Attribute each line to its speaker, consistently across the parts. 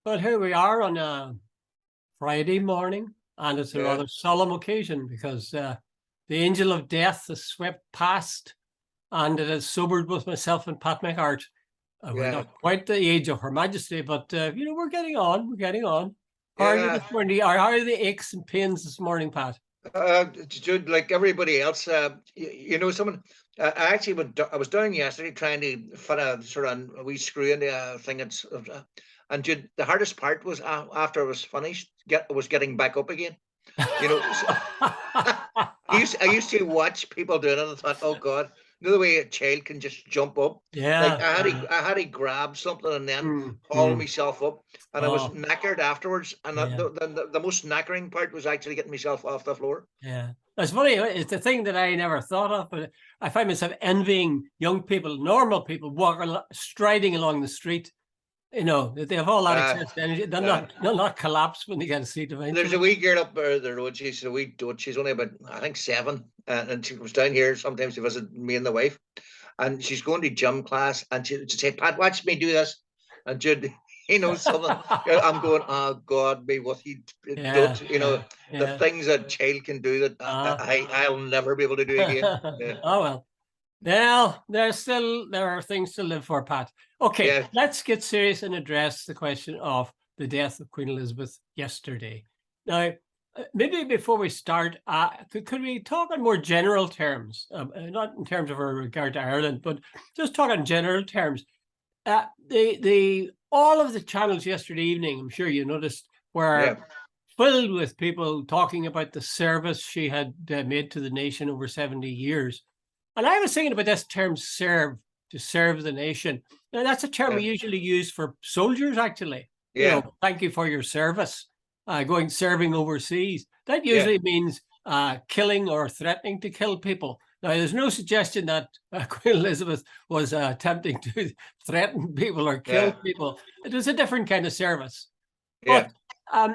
Speaker 1: But here we are on a Friday morning, and it's a
Speaker 2: Yeah,
Speaker 1: rather solemn occasion because the angel of death has swept past, and it has sobered both myself and Pat McHart. We're
Speaker 2: yeah,
Speaker 1: not quite the age of Her Majesty, but we're getting on. We're getting on. How are you
Speaker 2: yeah.
Speaker 1: this morning? How are the aches and pains this morning, Pat?
Speaker 2: Jude, like everybody else, someone. I actually I was down yesterday trying to fit a sort of a wee screw in the thing. And Jude, the hardest part was after I was finished, was getting back up again. You know, I used to watch people doing it and I thought, oh God, you know the way a child can just jump up. Like
Speaker 1: Yeah.
Speaker 2: I had to grab something and then
Speaker 1: Mm,
Speaker 2: haul
Speaker 1: mm.
Speaker 2: myself up, and I was
Speaker 1: Oh,
Speaker 2: knackered afterwards. And
Speaker 1: yeah.
Speaker 2: the most knackering part was actually getting myself off the floor.
Speaker 1: Yeah. It's funny. It's a thing that I never thought of, but I find myself envying young people, normal people, striding along the street. That they have all that
Speaker 2: Uh,
Speaker 1: excess energy.
Speaker 2: uh,
Speaker 1: They'll not collapse when they get a seat
Speaker 2: there's a
Speaker 1: eventually.
Speaker 2: wee girl up the road. She's a wee dude. She's only about, I think, 7, and she comes down here sometimes to visit me and the wife. And she's going to gym class, and she say, Pat, watch me do this. And Jude, he knows something. I'm going, oh God, me what he
Speaker 1: Yeah,
Speaker 2: does.
Speaker 1: yeah,
Speaker 2: The
Speaker 1: yeah.
Speaker 2: things a child can do that
Speaker 1: Uh,
Speaker 2: I'll never be able to do again.
Speaker 1: oh
Speaker 2: Yeah,
Speaker 1: well. Well, there are things to live for, Pat. Okay,
Speaker 2: yeah,
Speaker 1: let's get serious and address the question of the death of Queen Elizabeth yesterday. Now, maybe before we start, could we talk in more general terms, not in terms of her regard to Ireland, but just talk in general terms. The all of the channels yesterday evening, I'm sure you noticed,
Speaker 2: yeah,
Speaker 1: were filled with people talking about the service she had made to the nation over 70 years. And I was thinking about this term serve, to serve the nation. Now, that's a term we
Speaker 2: yeah,
Speaker 1: usually use for soldiers, actually.
Speaker 2: yeah,
Speaker 1: Thank you for your service, serving overseas. That
Speaker 2: yeah,
Speaker 1: usually means killing or threatening to kill people. Now, there's no suggestion that Queen Elizabeth was attempting to threaten people or kill
Speaker 2: yeah,
Speaker 1: people. It was a different kind of service.
Speaker 2: yeah,
Speaker 1: But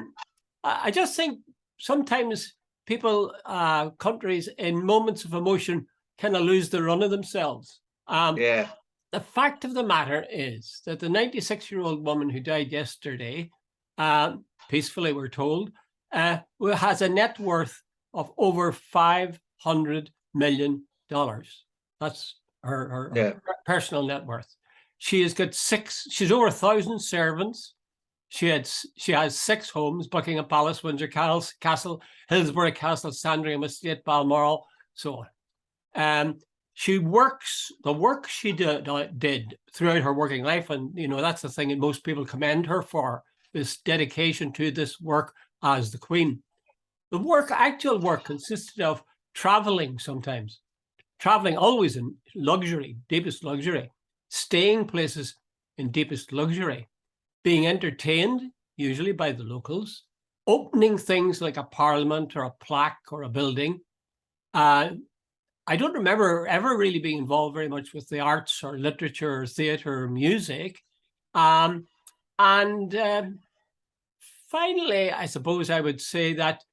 Speaker 1: I just think sometimes people, countries, in moments of emotion, kind of lose the run of themselves.
Speaker 2: yeah,
Speaker 1: The fact of the matter is that the 96-year-old woman who died yesterday, peacefully, we're told, has a net worth of over $500 million. That's
Speaker 2: yeah,
Speaker 1: her personal net worth. She's over 1,000 servants. She has 6 homes: Buckingham Palace, Windsor Castle, Hillsborough Castle, Sandringham Estate, Balmoral, so on. She works the work she did throughout her working life, and that's the thing that most people commend her for, this dedication to this work as the Queen. Actual work, consisted of traveling sometimes, traveling always in luxury, deepest luxury, staying places in deepest luxury, being entertained, usually by the locals, opening things like a parliament or a plaque or a building. I don't remember ever really being involved very much with the arts or literature or theatre or music. Um, and Finally, I suppose I would say that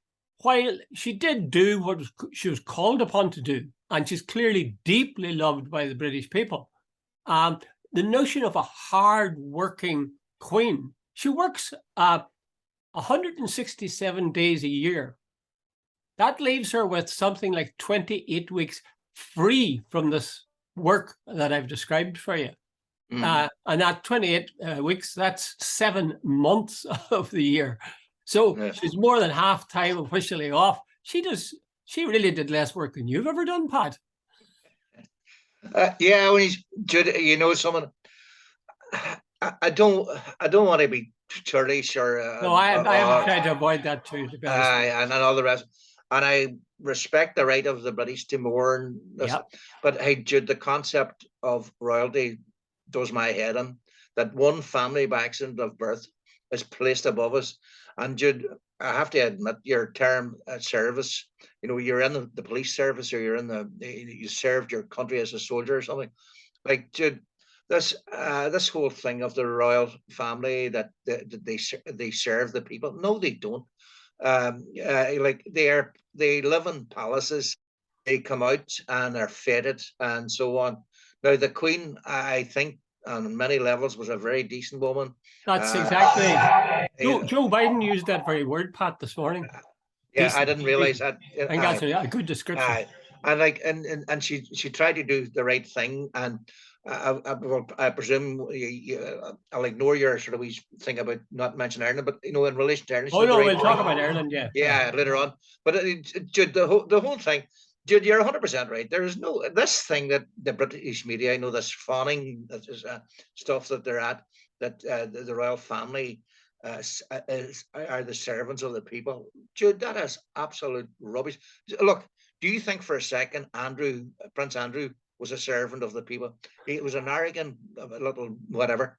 Speaker 1: while she did do what she was called upon to do, and she's clearly deeply loved by the British people, um, the notion of a hard-working queen, she works 167 days a year. That leaves her with something like 28 weeks free from this work that I've described for you.
Speaker 2: mm,
Speaker 1: And that 28 weeks, that's 7 months of the year. So
Speaker 2: yeah.
Speaker 1: she's more than half time officially off. She really did less work than you've ever done, Pat.
Speaker 2: Yeah, when he's Jude, someone. I don't want to be churlish or
Speaker 1: No, I have tried to avoid that too, to be honest with
Speaker 2: and all the rest. And I respect the right of the British to mourn
Speaker 1: you.
Speaker 2: this,
Speaker 1: Yep.
Speaker 2: but hey, Jude, the concept of royalty does my head in. That one family by accident of birth is placed above us. And Jude, I have to admit, your term service, you're in the police service, or you served your country as a soldier or something. Like, Jude, this whole thing of the royal family, that they serve the people. No, they don't. Like, they live in palaces. They come out and are feted and so on. Now the Queen, I think, on many levels was a very decent woman.
Speaker 1: That's exactly.
Speaker 2: You know,
Speaker 1: Joe Biden used that very word, Pat, this morning.
Speaker 2: yeah, I
Speaker 1: Decent,
Speaker 2: didn't realize
Speaker 1: decent.
Speaker 2: that.
Speaker 1: I think that's a good description.
Speaker 2: And like, and she tried to do the right thing, and I presume I'll ignore your sort of wee thing about not mentioning Ireland, but you know, in relation to Ireland,
Speaker 1: Oh no, we'll talk about Ireland, yeah.
Speaker 2: Yeah, later on. But Jude, the whole thing, Jude, you're 100% right. There is no this thing that the British media, I know this fawning stuff that they're at, that the royal family are the servants of the people. Jude, that is absolute rubbish. Look, do you think for a second Prince Andrew was a servant of the people? He was an arrogant little whatever.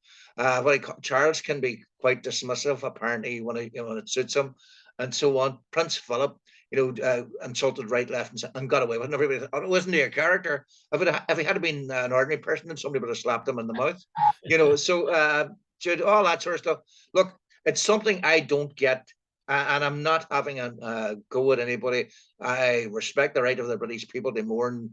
Speaker 2: Charles can be quite dismissive, apparently, when it suits him, and so on. Prince Philip, insulted right, left, and got away with it. And everybody thought, oh, wasn't he a character? If he had been an ordinary person, then somebody would have slapped him in the mouth. So Jude, all that sort of stuff. Look, it's something I don't get, and I'm not having a go at anybody. I respect the right of the British people to mourn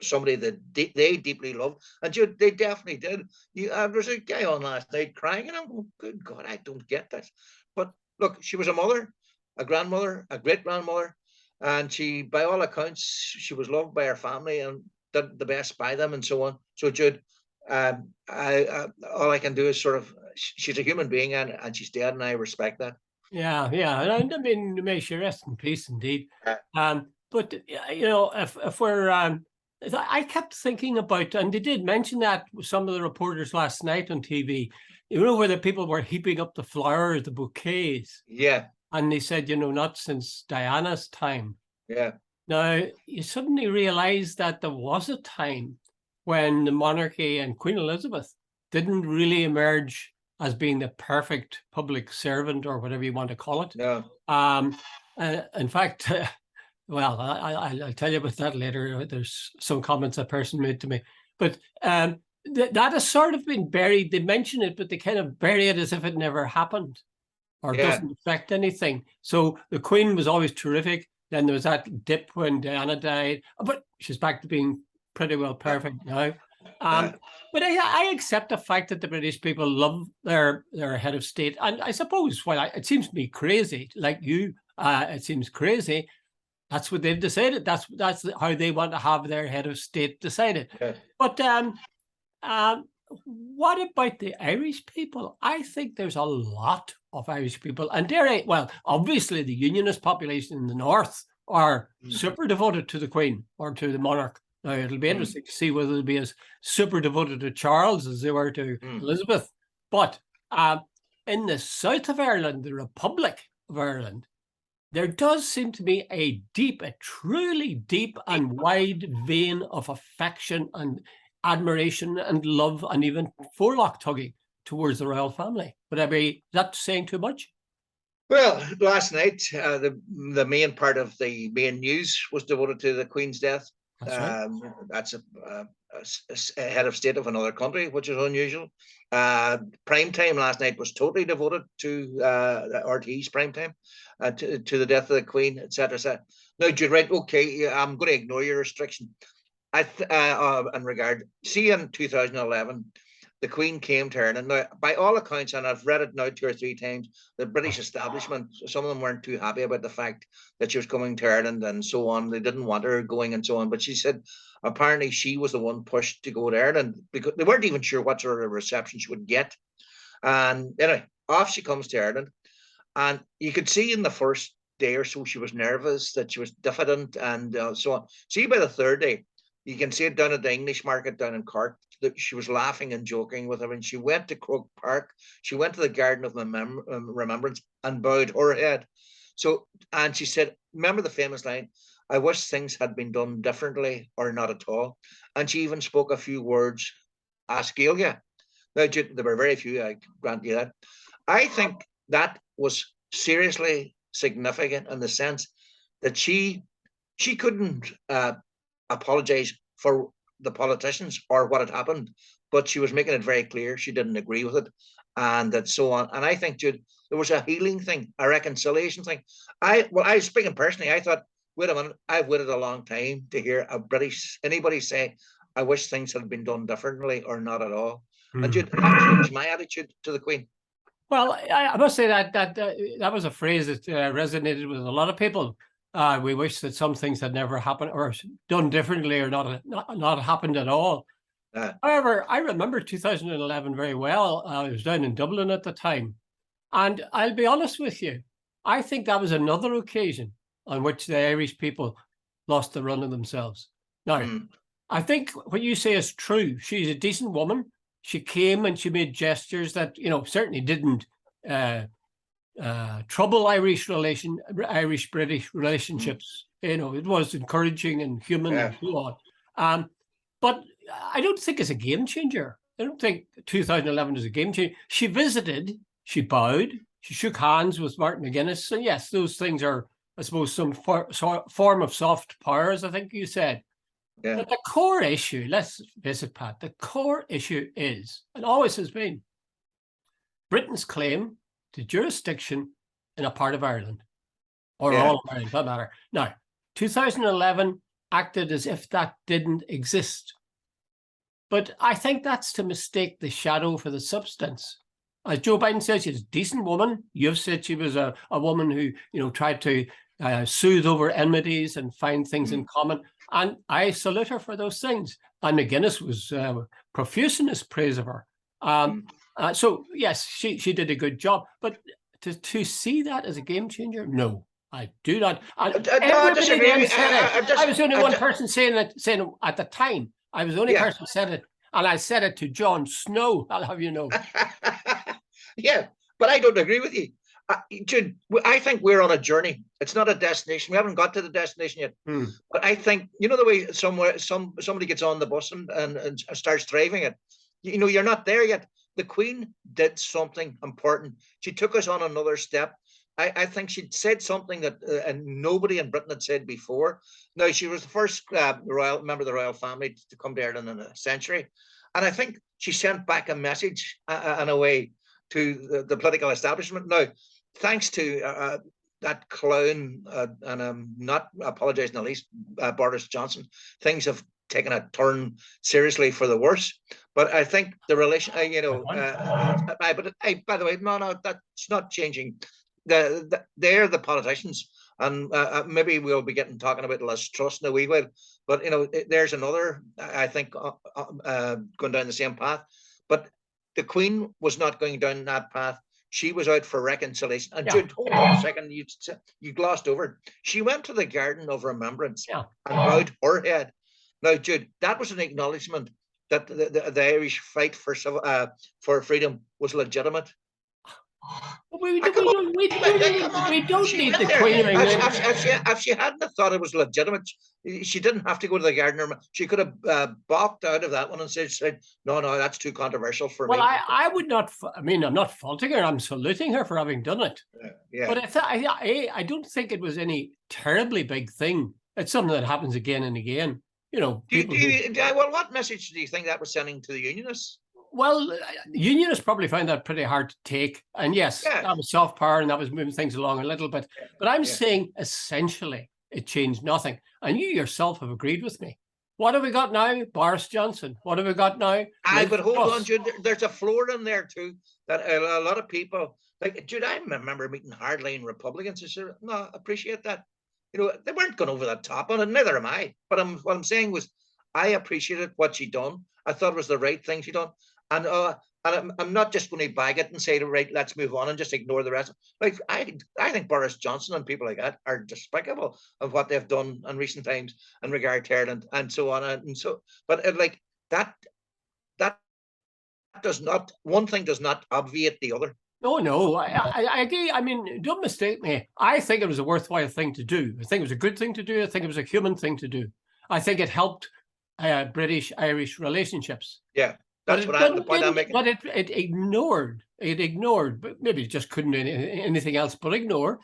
Speaker 2: somebody that they deeply love, and Jude, they definitely did. There's a guy on last night crying, and I'm going, good God, I don't get this. But look, she was a mother, a grandmother, a great grandmother, and she, by all accounts, she was loved by her family and did the best by them, and so on. So Jude, all I can do is sort of, she's a human being, and she's dead, and I respect that.
Speaker 1: Yeah, and I mean, may she rest in peace, indeed. But if we're, I kept thinking about, and they did mention that with some of the reporters last night on TV, where the people were heaping up the flowers, the bouquets.
Speaker 2: Yeah.
Speaker 1: And they said, not since Diana's time.
Speaker 2: Yeah.
Speaker 1: Now, you suddenly realize that there was a time when the monarchy and Queen Elizabeth didn't really emerge as being the perfect public servant, or whatever you want to call it.
Speaker 2: No.
Speaker 1: In fact, well, I'll tell you about that later. There's some comments a person made to me. But that has sort of been buried. They mention it, but they kind of bury it as if it never happened, or doesn't affect anything. So the Queen was always terrific. Then there was that dip when Diana died, but she's back to being pretty well perfect now. But I accept the fact that the British people love their head of state. And I suppose, it seems to me crazy, like you, it seems crazy. That's what they've decided. That's how they want to have their head of state decided.
Speaker 2: Yeah.
Speaker 1: But what about the Irish people? I think there's a lot of Irish people, and obviously the Unionist population in the north are super devoted to the Queen or to the monarch. Now, it'll be interesting to see whether they'll be as super devoted to Charles as they were to Elizabeth. But in the south of Ireland, the Republic of Ireland, there does seem to be a truly deep and wide vein of affection and admiration and love, and even forelock tugging towards the royal family. Would I be that saying too much?
Speaker 2: Well, last night, the main part of the main news was devoted to the Queen's death.
Speaker 1: That's right.
Speaker 2: That's a head of state of another country, which is unusual. Prime time last night was totally devoted to RTE's prime time, to the death of the Queen, etc., etc. Now, Jude, right? Okay, I'm going to ignore your restriction. In regard, see, in 2011, the Queen came to Ireland. Now, by all accounts, and I've read it now 2 or 3 times, the British establishment, some of them weren't too happy about the fact that she was coming to Ireland and so on. They didn't want her going and so on. But she said apparently she was the one pushed to go to Ireland, because they weren't even sure what sort of reception she would get. And anyway, off she comes to Ireland. And you could see in the first day or so she was nervous, that she was diffident, and so on. See, by the third day, you can see it down at the English market down in Cork, that she was laughing and joking with her. And she went to Croke Park. She went to the Garden of Remembrance and bowed her head. So, and she said, remember the famous line, I wish things had been done differently or not at all. And she even spoke a few words, Ascalia. Now, there were very few, I grant you that. I think that was seriously significant in the sense that she couldn't apologize for the politicians or what had happened, but she was making it very clear she didn't agree with it, and that so on. And I think, Jude, there was a healing thing, a reconciliation thing. I was speaking personally, I thought, wait a minute, I've waited a long time to hear anybody say, I wish things had been done differently or not at all. And
Speaker 1: Hmm.
Speaker 2: Jude, that changed my attitude to the Queen.
Speaker 1: Well, I must say that was a phrase that resonated with a lot of people. We wish that some things had never happened or done differently or not happened at all. However, I remember 2011 very well. I was down in Dublin at the time. And I'll be honest with you, I think that was another occasion on which the Irish people lost the run of themselves. Now, I think what you say is true. She's a decent woman. She came and she made gestures that, certainly didn't trouble Irish-British relationships. It was encouraging and human and so on. But I don't think it's a game changer. I don't think 2011 is a game changer. She visited, she bowed, she shook hands with Martin McGuinness. And yes, those things are, I suppose, some form of soft power, as I think you said.
Speaker 2: Yeah.
Speaker 1: But the core issue, let's face it, Pat, the core issue is, and always has been, Britain's claim to jurisdiction in a part of Ireland, or all of Ireland, doesn't matter. Now, 2011 acted as if that didn't exist. But I think that's to mistake the shadow for the substance. As Joe Biden says, she's a decent woman. You've said she was a woman who, tried to soothe over enmities and find things in common. And I salute her for those things. And McGuinness was profuse in his praise of her. So, yes, she did a good job. But to see that as a game changer, no, I do not. Everybody then said it. I was the only one person saying it at the time. I was the only person who said it. And I said it to Jon Snow, I'll have you know.
Speaker 2: Yeah, but I don't agree with you. Jude, I think we're on a journey. It's not a destination. We haven't got to the destination yet. But I think, the way somebody gets on the bus and starts driving it, you're not there yet. The Queen did something important. She took us on another step. I think she'd said something that and nobody in Britain had said before. Now, she was the first member of the royal family to come to Ireland in a century. And I think she sent back a message in a way to the political establishment. Now, thanks to that clown, and I'm not apologizing the least, Boris Johnson, things have taken a turn seriously for the worse. But I think the relation, by the way, no, that's not changing. They're the politicians, and maybe we'll be talking about less trust in a wee while. But there's another, I think, going down the same path. But the Queen was not going down that path. She was out for reconciliation. And Jude, hold on a second, you glossed over it. She went to the Garden of Remembrance and bowed her head. Now, Jude, that was an acknowledgement that the Irish fight for freedom was legitimate.
Speaker 1: We don't need the Queen of England.
Speaker 2: If she hadn't have thought it was legitimate, she didn't have to go to the Garden. She could have balked out of that one and said, no, that's too controversial for me.
Speaker 1: Well, I would not. I mean, I'm not faulting her. I'm saluting her for having done it. But I don't think it was any terribly big thing. It's something that happens again and again. Well,
Speaker 2: what message do you think that was sending to the Unionists?
Speaker 1: Well, Unionists probably found that pretty hard to take. And yes, that was soft power and that was moving things along a little bit. But I'm saying essentially it changed nothing. And you yourself have agreed with me. What have we got now? Boris Johnson. What have we got now?
Speaker 2: But hold on, Jude. There's a floor in there too that a lot of people, like, Jude, I remember meeting hardline Republicans who said, no, I appreciate that. They weren't going over the top on it, neither am I. But what I'm saying was I appreciated what she done. I thought it was the right thing she done. And I'm not just going to bag it and say, right, let's move on and just ignore the rest. Like, I think Boris Johnson and people like that are despicable of what they've done in recent times in regard to Ireland and so on. And so, but that does not, one thing does not obviate the other.
Speaker 1: No, I agree. I mean, don't mistake me. I think it was a worthwhile thing to do. I think it was a good thing to do. I think it was a human thing to do. I think it helped British-Irish relationships.
Speaker 2: Yeah. That's the point I'm making.
Speaker 1: But it ignored, but maybe it just couldn't do anything else but ignore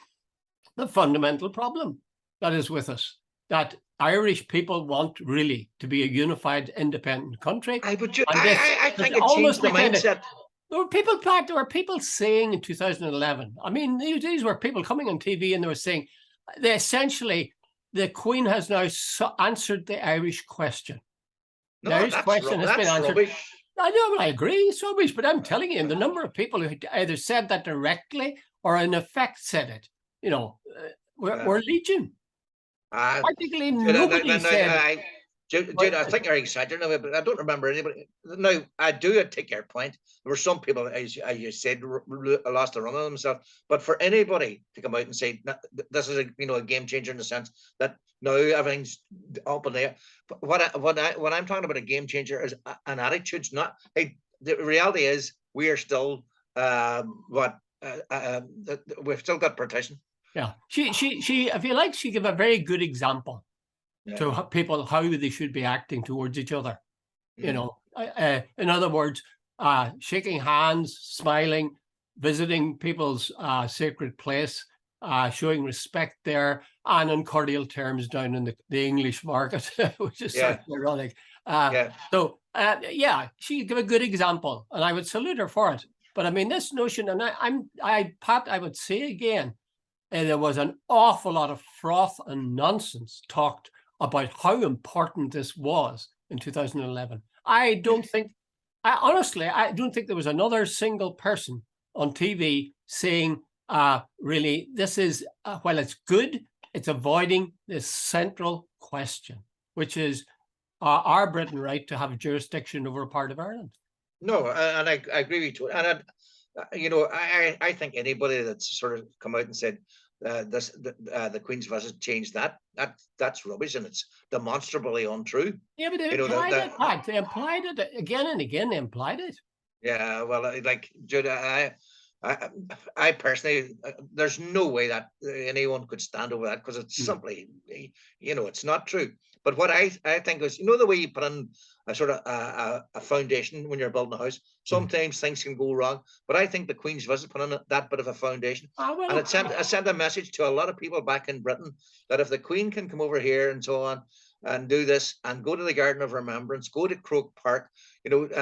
Speaker 1: the fundamental problem that is with us, that Irish people want really to be a unified, independent country.
Speaker 2: I think it changed the mindset.
Speaker 1: There were people saying in 2011, I mean, these were people coming on TV and they were saying, essentially, the Queen has now answered the Irish question.
Speaker 2: No,
Speaker 1: His question has been
Speaker 2: that's
Speaker 1: answered.
Speaker 2: rubbish.
Speaker 1: I know, I agree, it's rubbish, but I'm telling you, the number of people who either said that directly or in effect said it, we're legion.
Speaker 2: Uh,
Speaker 1: Practically
Speaker 2: Jude,
Speaker 1: nobody said.
Speaker 2: Jude, I think you're exaggerating, but I don't remember anybody. No, I do take your point. There were some people, as you said, lost the run of themselves. But for anybody to come out and say this is a game changer in the sense that now everything's up in there. But what I'm talking about a game changer is an attitude. It's not. Hey, the reality is we are still we've still got partition.
Speaker 1: Yeah, she. If you like, she gave a very good example to people how they should be acting towards each other. In other words, shaking hands, smiling, visiting people's sacred place, showing respect there, and in cordial terms down in the English market, which is sort of ironic. So, she gave a good example, and I would salute her for it. But I mean, this notion, and Pat, I would say again, there was an awful lot of froth and nonsense talked about how important this was in 2011. I honestly don't think there was another single person on TV saying, really, this is, while it's good, it's avoiding this central question, which is, are Britain right to have jurisdiction over a part of Ireland?
Speaker 2: No, and I agree with you. And I think anybody that's sort of come out and said the Queen's visit changed that's rubbish, and it's demonstrably untrue.
Speaker 1: Yeah, but they implied it, Pat. They implied it again and again. They implied it.
Speaker 2: Yeah, well, like Jude, I personally, there's no way that anyone could stand over that, because it's simply, it's not true. But what I think is, the way you put in a sort of a foundation when you're building a house, sometimes things can go wrong. But I think the Queen's visit put in that bit of a foundation, and it sent a message to a lot of people back in Britain that if the Queen can come over here and so on and do this and go to the Garden of Remembrance, go to Croke Park,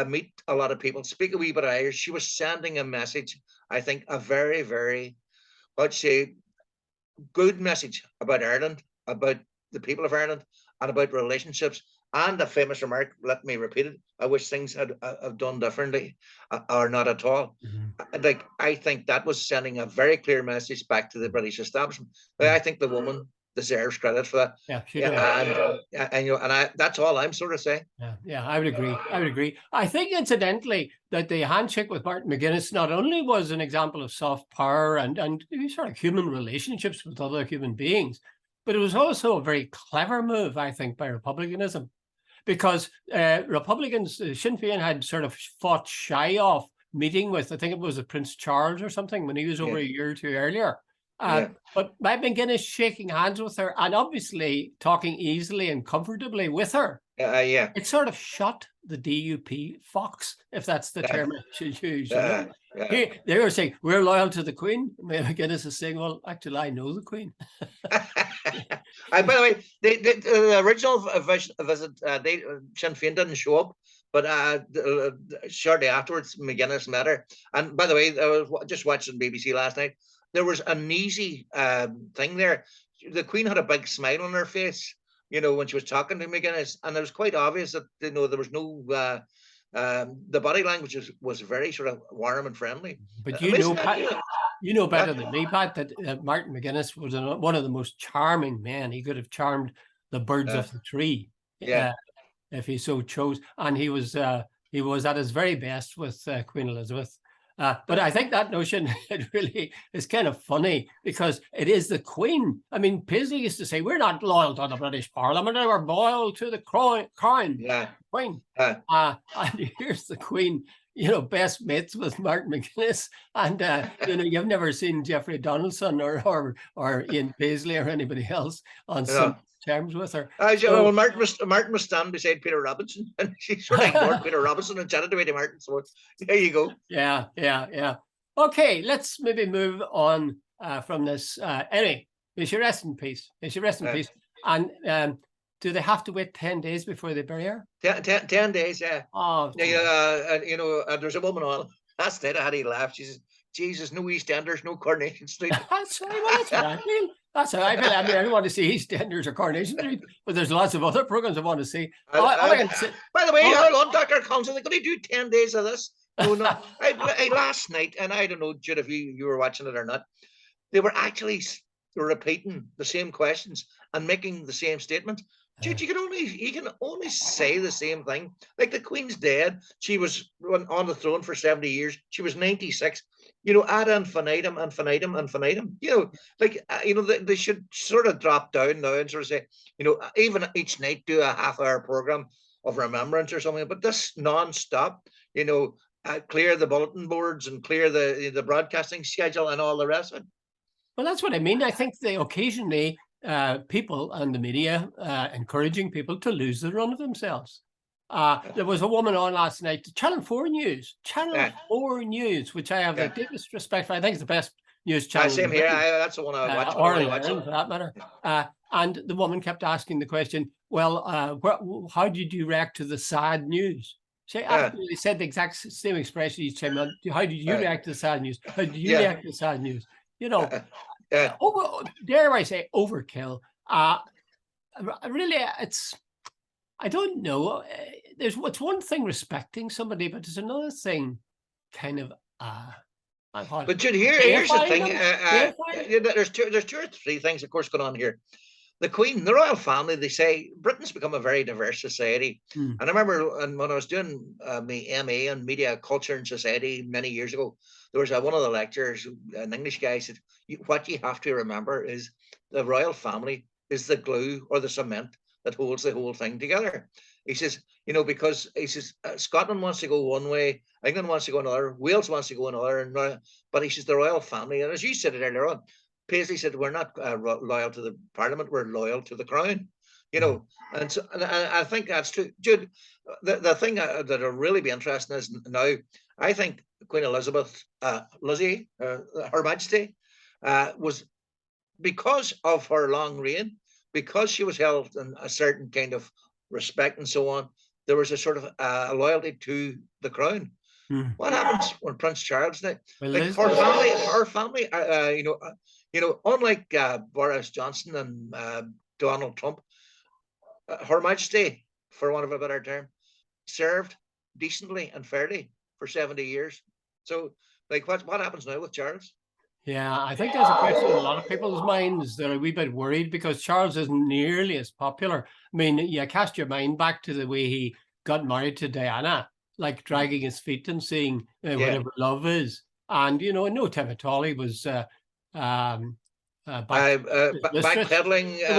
Speaker 2: meet a lot of people, speak a wee bit of Irish, she was sending a message, I think, a very, very, I'd say, good message about Ireland, about the people of Ireland, and about relationships. And the famous remark, let me repeat it, I wish things had done differently, or not at all. Like, I think that was sending a very clear message back to the British establishment. I think the woman deserves credit for that.
Speaker 1: Yeah, she does.
Speaker 2: And that's all I'm sort of saying.
Speaker 1: Yeah, I would agree. I think, incidentally, that the handshake with Martin McGuinness not only was an example of soft power and sort of human relationships with other human beings, but it was also a very clever move, I think, by republicanism, because Republicans, Sinn Féin had sort of fought shy of meeting with, I think it was Prince Charles or something, when he was over a year or two earlier. But by McGuinness shaking hands with her and obviously talking easily and comfortably with her, it sort of shot the DUP fox, if that's the term I should use. They were saying, we're loyal to the Queen. McGuinness is saying, well, actually, I know the Queen.
Speaker 2: By the way, the original visit, Sinn Féin didn't show up, but shortly afterwards, McGuinness met her. And by the way, I was just watching BBC last night. There was an easy thing there. The Queen had a big smile on her face, when she was talking to McGuinness, and it was quite obvious that there was no the body language was very sort of warm and friendly.
Speaker 1: But you know better than me, Pat, that Martin McGuinness was one of the most charming men. He could have charmed the birds of the tree, if he so chose, and he was at his very best with Queen Elizabeth. But I think that notion, it really is kind of funny, because it is the Queen. I mean, Paisley used to say, we're not loyal to the British Parliament, we're loyal to the Crown. Queen. And here's the Queen, best mates with Martin McGuinness. And, you've never seen Jeffrey Donaldson or Ian Paisley or anybody else on some terms with her.
Speaker 2: Well, Martin was standing beside Peter Robinson, and she sort of ignored Peter Robinson and chatted away to Martin. So there you go.
Speaker 1: Yeah. Okay, let's maybe move on from this. Anyway, may she rest in peace. And do they have to wait 10 days before they bury her?
Speaker 2: 10 days, yeah.
Speaker 1: Oh,
Speaker 2: there's a woman on last night. I had a laugh. She says, Jesus, no EastEnders, no Coronation Street.
Speaker 1: Sorry, well, that's what I mean. That's how I feel. I mean, I don't want to see EastEnders or Coronation Street, but there's lots of other programs I want to see. All I can say,
Speaker 2: by the way, hold on, Dr. Collins, are they going to do 10 days of this? No, no. Last night, and I don't know, Jude, if you were watching it or not, they were actually repeating the same questions and making the same statements. Dude, you can only say the same thing. Like the Queen's dead. She was on the throne for 70 years. She was 96. Ad infinitum, infinitum, infinitum. They should sort of drop down now and sort of say, even each night do a half-hour program of remembrance or something. But this non-stop, clear the bulletin boards and clear the broadcasting schedule and all the rest of it.
Speaker 1: Well, that's what I mean. I think they occasionally people and the media encouraging people to lose the run of themselves. There was a woman on last night, Channel 4 News, 4 News, which I have the deepest respect for. I think it's the best news channel.
Speaker 2: Same here. That's the one I watch.
Speaker 1: Or in Ireland, for that matter. And the woman kept asking the question, well, how did you react to the sad news? She absolutely said the exact same expression each time. How did you react to the sad news? How did you react to the sad news? Dare I say overkill? Really, I don't know. It's one thing respecting somebody, but there's another thing kind of
Speaker 2: but Jude, here's the thing. There's two or three things, of course, going on here. The Queen, the royal family, they say Britain's become a very diverse society. And I remember when I was doing my MA in Media, Culture and Society many years ago, there was one of the lecturers, an English guy, said, what you have to remember is the royal family is the glue or the cement that holds the whole thing together. He says, because he says Scotland wants to go one way, England wants to go another, Wales wants to go another, but he says the royal family, and as you said it earlier on, Paisley said, we're not loyal to the Parliament, we're loyal to the Crown, and so and I think that's true. Jude, the thing that'll really be interesting is now, I think Queen Elizabeth, Lizzie, Her Majesty, was, because of her long reign, because she was held in a certain kind of respect and so on, there was a sort of loyalty to the Crown. What happens when Prince Charles died? Like her family, unlike Boris Johnson and Donald Trump, Her Majesty, for want of a better term, served decently and fairly for 70 years. So, like, what happens now with Charles?
Speaker 1: Yeah, I think there's a question in a lot of people's minds. They're a wee bit worried because Charles isn't nearly as popular. I mean, you cast your mind back to the way he got married to Diana, like dragging his feet and saying whatever love is. And, in no time at all, he was backpedaling.
Speaker 2: The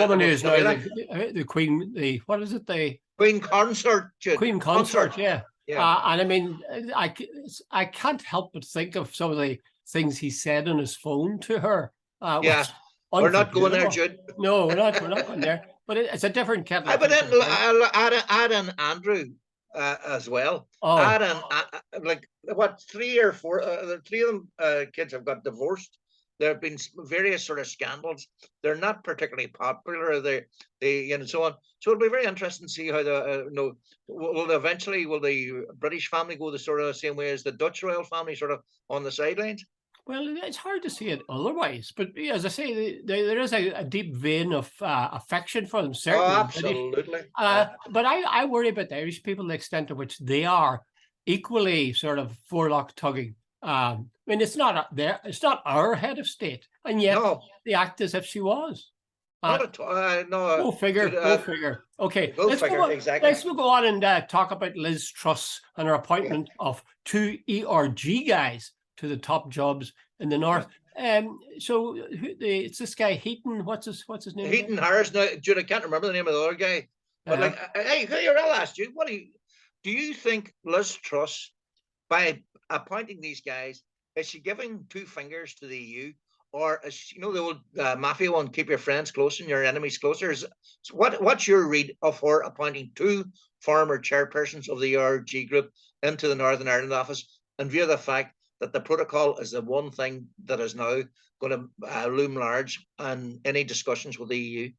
Speaker 1: woman who is now the Queen, what is it? The
Speaker 2: Queen Consort.
Speaker 1: Queen Consort, yeah. And I mean, I can't help but think of some of the things he said on his phone to her.
Speaker 2: We're not going there, Jude.
Speaker 1: No, we're not going there. But it's a different kettle.
Speaker 2: But then add in Andrew as well. Add in like what 3 or 4, 3 of them kids have got divorced. There have been various sort of scandals. They're not particularly popular. They and so on. So it'll be very interesting to see how will the British family go the sort of same way as the Dutch royal family, sort of on the sidelines?
Speaker 1: Well, it's hard to see it otherwise. But as I say, there is a deep vein of affection for them, certainly.
Speaker 2: Oh, absolutely.
Speaker 1: But I worry about the Irish people, the extent to which they are equally sort of forelock tugging. I mean, it's not our head of state, and yet they act as if she was. Go figure. Okay, let's go on and talk about Liz Truss and her appointment of 2 ERG guys to the top jobs in the north. So it's this guy Heaton. What's his name?
Speaker 2: Heaton Harris. Now, Jude, I can't remember the name of the other guy. But I'll ask you, do you think Liz Truss, by appointing these guys, is she giving 2 fingers to the EU, or is the old mafia one, keep your friends close and your enemies closer? What's your read of her appointing 2 former chairpersons of the ERG group into the Northern Ireland office, in view of the fact that the protocol is the one thing that is now going to loom large in any discussions with the EU?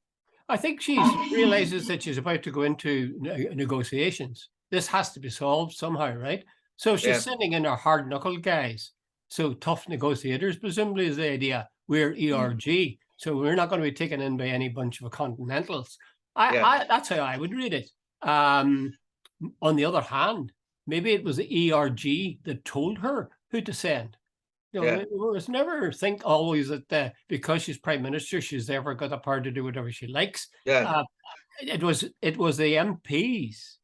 Speaker 1: I think she realizes that she's about to go into negotiations. This has to be solved somehow, right? So she's sending in her hard-knuckled guys. So tough negotiators, presumably, is the idea. We're ERG. So we're not going to be taken in by any bunch of continentals.
Speaker 2: Yeah.
Speaker 1: That's how I would read it. On the other hand, maybe it was the ERG that told her who to send. You know,
Speaker 2: Yeah.
Speaker 1: we must never think always that because she's prime minister, she's therefore got the power to do whatever she likes.
Speaker 2: Yeah.
Speaker 1: It was the MPs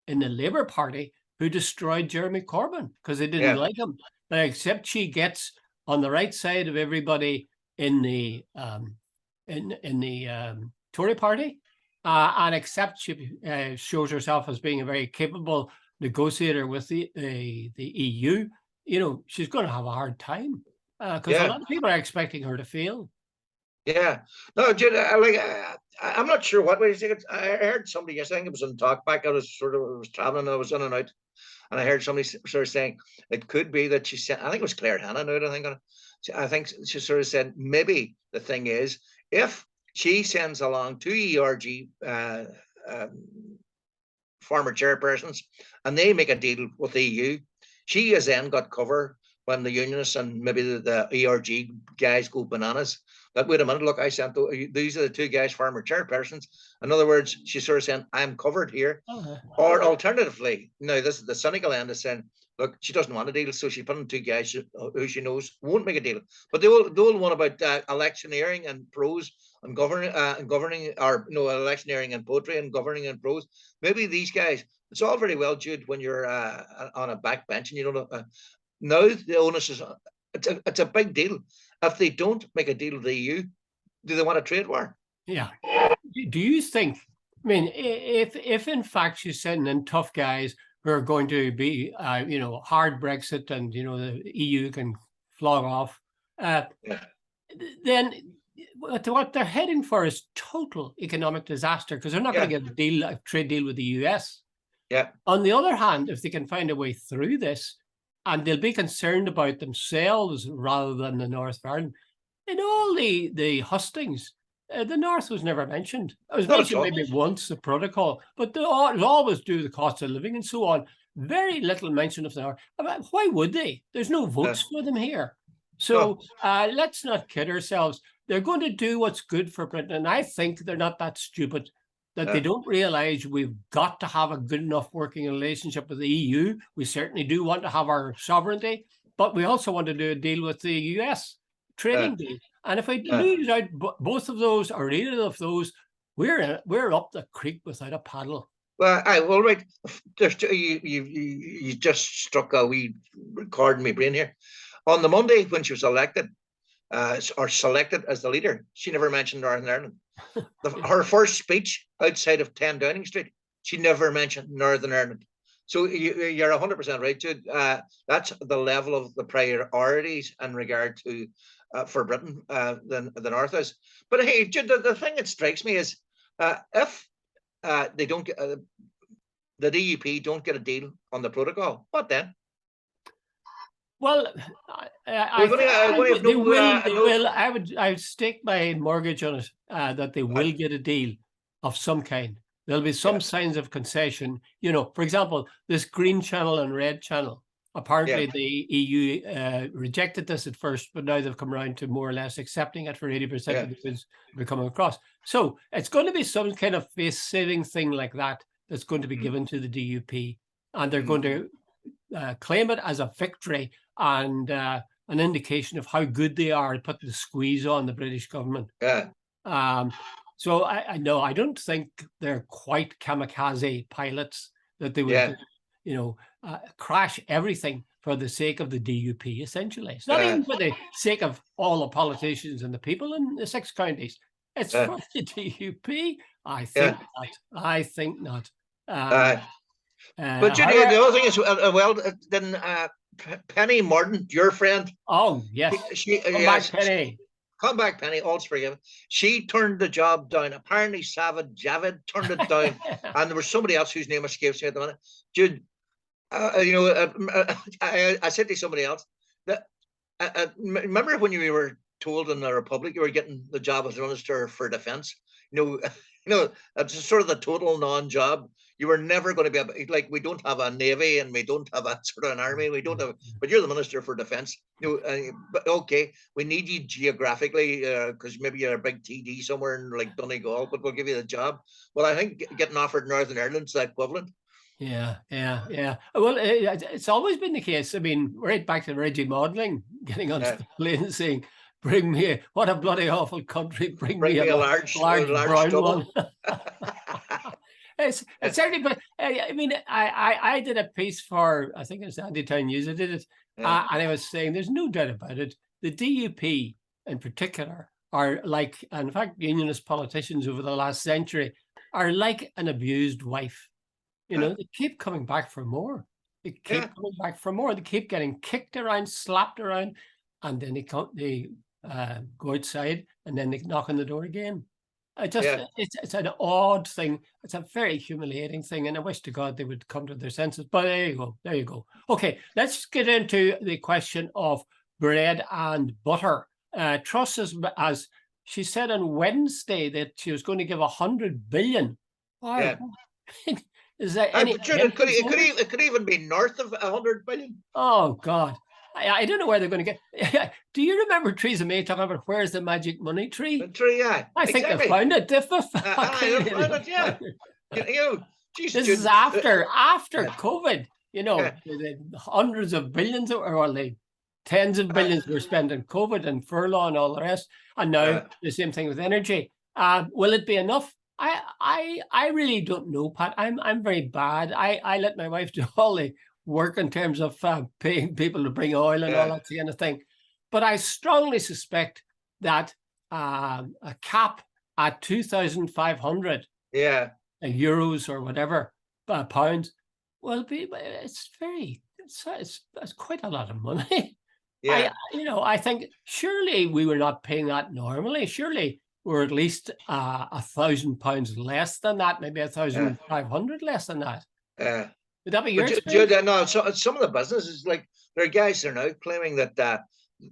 Speaker 1: in the Labour Party who destroyed Jeremy Corbyn because they didn't
Speaker 2: Yeah.
Speaker 1: like him. Now, except she gets on the right side of everybody in the Tory party, and except she shows herself as being a very capable negotiator with the EU, you know, she's going to have a hard time because a
Speaker 2: Yeah.
Speaker 1: lot of people are expecting her to fail.
Speaker 2: Yeah. No, Jude, I'm not sure what way to take it. I heard somebody, I think it was on Talkback. I was traveling, I was in and out, and I heard somebody sort of saying it could be that she said, I think it was Claire Hanna, I think she sort of said maybe the thing is if she sends along two ERG former chairpersons and they make a deal with the EU, she has then got cover when the unionists and maybe the ERG guys go bananas. That wait a minute, look, I sent these are the two guys, former chairpersons. In other words, she's sort of saying, I'm covered here. Or alternatively, now this is the cynical end of saying, look, she doesn't want a deal, so she put in two guys who she knows won't make a deal. But the old one about electioneering and prose and governing, or no, electioneering and poetry and governing and prose. Maybe these guys, it's all very well, Jude, when you're on a back bench and you don't know. Now the onus is, it's a big deal. If they don't make a deal with the EU, do they want a trade war?
Speaker 1: Yeah. Do you think, I mean, if in fact she's sending in tough guys who are going to be, you know, hard Brexit and, you know, the EU can flog off, then what they're heading for is total economic disaster because they're not going to get a trade deal with the US.
Speaker 2: Yeah.
Speaker 1: On the other hand, if they can find a way through this, and they'll be concerned about themselves rather than the North of Ireland. In all the hustings, the North was never mentioned. It was mentioned maybe once, the protocol, but they always do the cost of living and so on. Very little mention of the North. Why would they? There's no votes for them here. So let's not kid ourselves. They're going to do what's good for Britain. And I think they're not that stupid that they don't realize we've got to have a good enough working relationship with the EU. We certainly do want to have our sovereignty, but we also want to do a deal with the US, trading deal. And if we lose out both of those or either of those, we're up the creek without a paddle.
Speaker 2: Well, right. You just struck a wee chord in my brain here. On the Monday when she was elected or selected as the leader, she never mentioned Northern Ireland. Her first speech outside of 10 Downing Street, she never mentioned Northern Ireland. So you're 100% right, Jude. That's the level of the priorities in regard to for Britain than the North is. But hey, Jude, the thing that strikes me is if they don't get the DUP don't get a deal on the protocol, what then?
Speaker 1: Well, they will. I would stake my mortgage on it that they will get a deal of some kind. There'll be some signs of concession. You know, for example, this green channel and red channel. Apparently, the EU rejected this at first, but now they've come around to more or less accepting it for 80% of the goods we're coming across. So it's going to be some kind of face-saving thing like that that's going to be given to the DUP, and they're going to claim it as a victory and an indication of how good they are at putting the squeeze on the British government. So I know I don't think they're quite kamikaze pilots that they would, you know, crash everything for the sake of the DUP. Essentially, it's not even for the sake of all the politicians and the people in the 6 counties. It's for the DUP. I think not. I think not.
Speaker 2: But Judy, the other thing is, then Penny Mordaunt, your friend.
Speaker 1: Oh yes,
Speaker 2: Come back, Penny. All's forgiven. She turned the job down. Apparently, Javid turned it down, and there was somebody else whose name escapes me at the minute. Jude, you know, I said to somebody else that remember when you were told in the Republic you were getting the job as Minister for Defence. You know, it's sort of the total non-job. You were never going to be able, like, we don't have a navy and we don't have a sort of an army. We don't have, but you're the Minister for Defence. But okay, we need you geographically because maybe you're a big TD somewhere in like Donegal, but we'll give you the job. Well, I think getting offered Northern Ireland's the equivalent.
Speaker 1: Yeah. Well, it's always been the case. I mean, right back to Reggie Modeling, getting onto the plane and saying, "Bring me what a bloody awful country! Bring me
Speaker 2: a
Speaker 1: large brown one." It's certainly, but I mean, I did a piece for, I think it's Andytown News. I did it, and I was saying there's no doubt about it. The DUP in particular are like, and in fact, unionist politicians over the last century are like an abused wife. You know, they keep coming back for more. They keep coming back for more. They keep getting kicked around, slapped around, and then they go outside and then they knock on the door again. It's an odd thing. It's a very humiliating thing, and I wish to God they would come to their senses. But there you go. There you go. Okay, let's get into the question of bread and butter. Truss, as she said on Wednesday, that she was going to give 100 billion. Wow.
Speaker 2: Yeah.
Speaker 1: Is there any?
Speaker 2: It could even be north of 100 billion.
Speaker 1: Oh God, I don't know where they're going to get. Do you remember Theresa May talking about where's the magic money tree?
Speaker 2: The tree, yeah.
Speaker 1: I think they found it. They found
Speaker 2: it, yeah.
Speaker 1: This is after COVID. You know, the hundreds of billions, or the tens of billions were spent on COVID and furlough and all the rest, and now the same thing with energy. Will it be enough? I really don't know, Pat. I'm very bad. I let my wife do all the work in terms of paying people to bring oil and all that kind of thing. But I strongly suspect that a cap at 2,500 euros or whatever pounds will be. It's quite a lot of money.
Speaker 2: Yeah.
Speaker 1: I think surely we were not paying that normally. Surely we're at least £1,000 less than that, maybe 1,500 less than that. Would that be your experience?
Speaker 2: No, some of the businesses, like there are guys that are now claiming that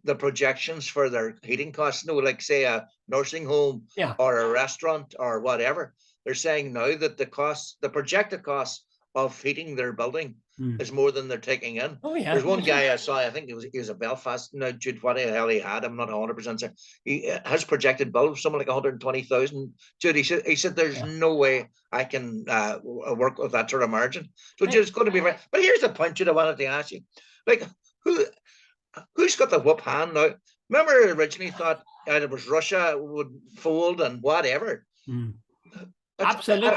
Speaker 2: the projections for their heating costs, like say a nursing home or a restaurant or whatever, they're saying now that the projected cost of heating their building is more than they're taking in.
Speaker 1: Oh, yeah.
Speaker 2: There's one guy I saw, I think he was a Belfast. Now, Jude, what the hell he had, I'm not 100% certain. His projected bill was something like 120,000. Jude, he said there's no way I can work with that sort of margin. So Jude, it's going to be right. But here's the point, Jude, I wanted to ask you. Like, who's got the whip hand now? Remember, originally thought it was Russia would fold and whatever.
Speaker 1: Absolutely.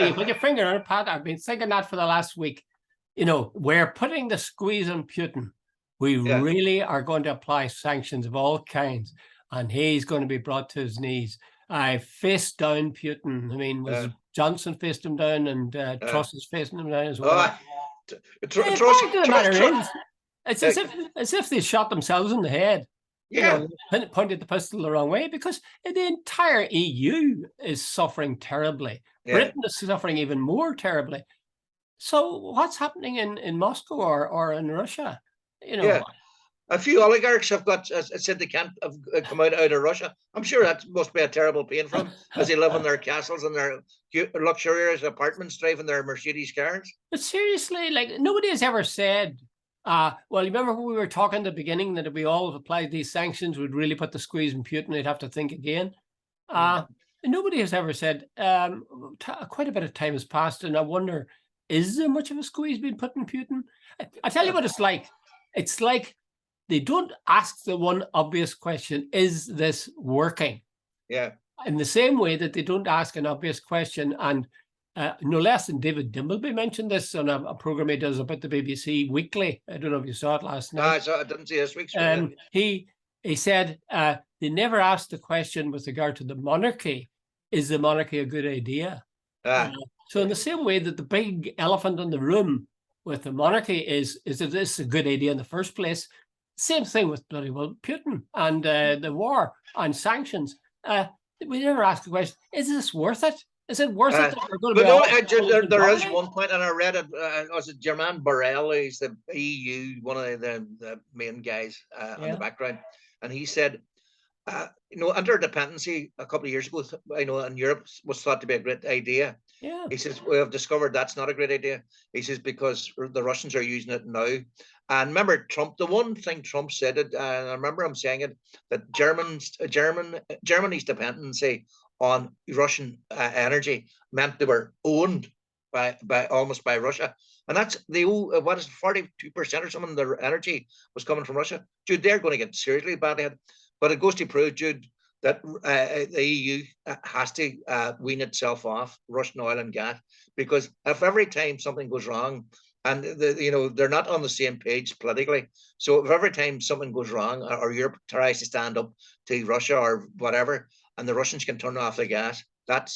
Speaker 1: You put your finger on it, Pat. I've been thinking that for the last week. You know, we're putting the squeeze on Putin. We really are going to apply sanctions of all kinds, and he's going to be brought to his knees. I faced down Putin. I mean, Johnson faced him down, and Truss is facing him down as well. The matter is, it's as if they shot themselves in the head. You know, pointed the pistol the wrong way, because the entire EU is suffering terribly. Britain is suffering even more terribly. So what's happening in Moscow or in Russia? You know,
Speaker 2: a few oligarchs have said they can't come out of Russia. I'm sure that must be a terrible pain for them as they live in their castles and their luxurious apartments, driving their Mercedes cars.
Speaker 1: But seriously, like, nobody has ever said, well, you remember when we were talking at the beginning that if we all applied these sanctions, would really put the squeeze on Putin, they'd have to think again. Nobody has ever said, quite a bit of time has passed, and I wonder, is there much of a squeeze being put on Putin? I tell you what it's like. It's like they don't ask the one obvious question, is this working?
Speaker 2: Yeah.
Speaker 1: In the same way that they don't ask an obvious question, and no less than David Dimbleby mentioned this on a program he does about the BBC Weekly. I don't know if you saw it last night.
Speaker 2: I didn't see this week's.
Speaker 1: He said they never asked the question with regard to the monarchy, is the monarchy a good idea? So in the same way that the big elephant in the room with the monarchy is that this is a good idea in the first place, same thing with bloody well Putin and the war and sanctions. We never ask the question, is this worth it? Is it worth it?
Speaker 2: There is one point, and I read it. Was it Germain Borrell? He's the EU, one of the main guys in the background, and he said, interdependency a couple of years ago, in Europe was thought to be a great idea.
Speaker 1: Yeah.
Speaker 2: He says, we have discovered that's not a great idea. He says, because the Russians are using it now. And remember, Trump, the one thing Trump said it, and I remember him saying it, that Germany's dependency on Russian energy meant they were owned by almost by Russia. And that's what is 42% or something of their energy was coming from Russia. Jude, they're going to get seriously bad hit. But it goes to prove, Jude, that the EU has to wean itself off Russian oil and gas, because if every time something goes wrong, and they're not on the same page politically, so if every time something goes wrong, or Europe tries to stand up to Russia or whatever, and the Russians can turn off the gas, that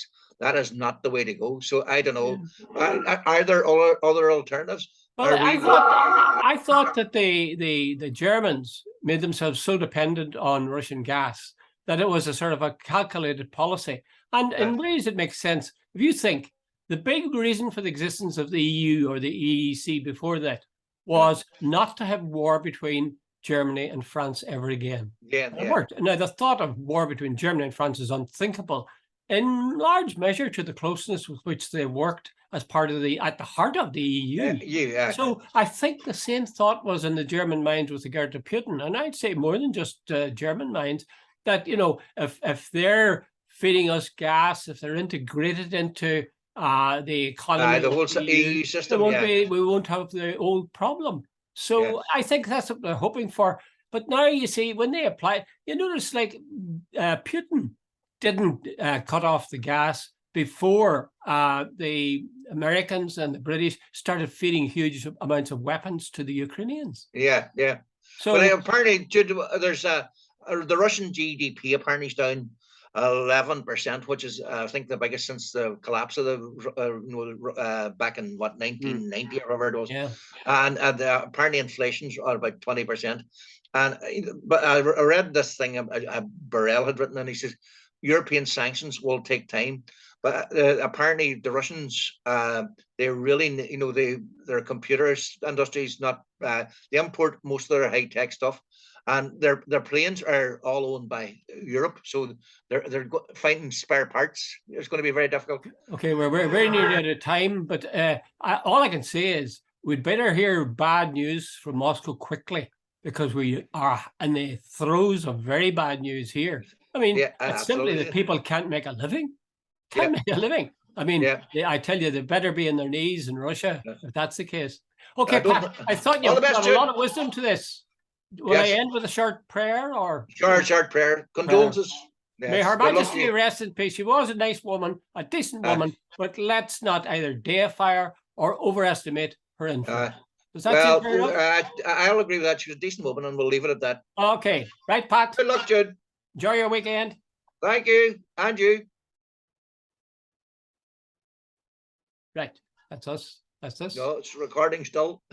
Speaker 2: is not the way to go. So I don't know. Are there other alternatives?
Speaker 1: Well, I thought that the Germans made themselves so dependent on Russian gas that it was a sort of a calculated policy. And in ways it makes sense. If you think the big reason for the existence of the EU or the EEC before that was not to have war between Germany and France ever again.
Speaker 2: Yeah,
Speaker 1: it worked. Now, the thought of war between Germany and France is unthinkable, in large measure to the closeness with which they worked as part of at the heart of the EU. So I think the same thought was in the German minds with regard to Putin. And I'd say more than just German minds, that, if they're feeding us gas, if they're integrated into the economy,
Speaker 2: the whole EU system,
Speaker 1: we won't have the old problem. So I think that's what they're hoping for. But now you see, when they apply, you notice like Putin didn't cut off the gas before the Americans and the British started feeding huge amounts of weapons to the Ukrainians.
Speaker 2: So, but apparently, there's the Russian GDP apparently is down 11%, which is I think the biggest since the collapse of the back in 1990 or whatever it was. And apparently inflation's about 20%. But I read this thing Burrell had written, and he says European sanctions will take time. But apparently the Russians, they really, their computer industries not they import most of their high tech stuff, and their planes are all owned by Europe, so they're finding spare parts. It's going to be very difficult.
Speaker 1: Okay, we're very near out of time, but all I can say is we'd better hear bad news from Moscow quickly, because we are in the throes of very bad news here. I mean, it's simply that people can't make a living. Make a living. I mean, I tell you, they better be in their knees in Russia if that's the case. Okay, Pat, I thought you had a lot of wisdom to this. Will I end with a short prayer or?
Speaker 2: Short prayer. Condolences.
Speaker 1: May Her Majesty rest in peace. She was a nice woman, a decent woman, but let's not either deify her or overestimate her influence. Does that seem fair enough?
Speaker 2: I'll agree with that. She's a decent woman, and we'll leave it at that.
Speaker 1: Okay. Right, Pat.
Speaker 2: Good luck, Jude.
Speaker 1: Enjoy your weekend.
Speaker 2: Thank you. And you.
Speaker 1: Right. That's us. That's this.
Speaker 2: No, it's recording still.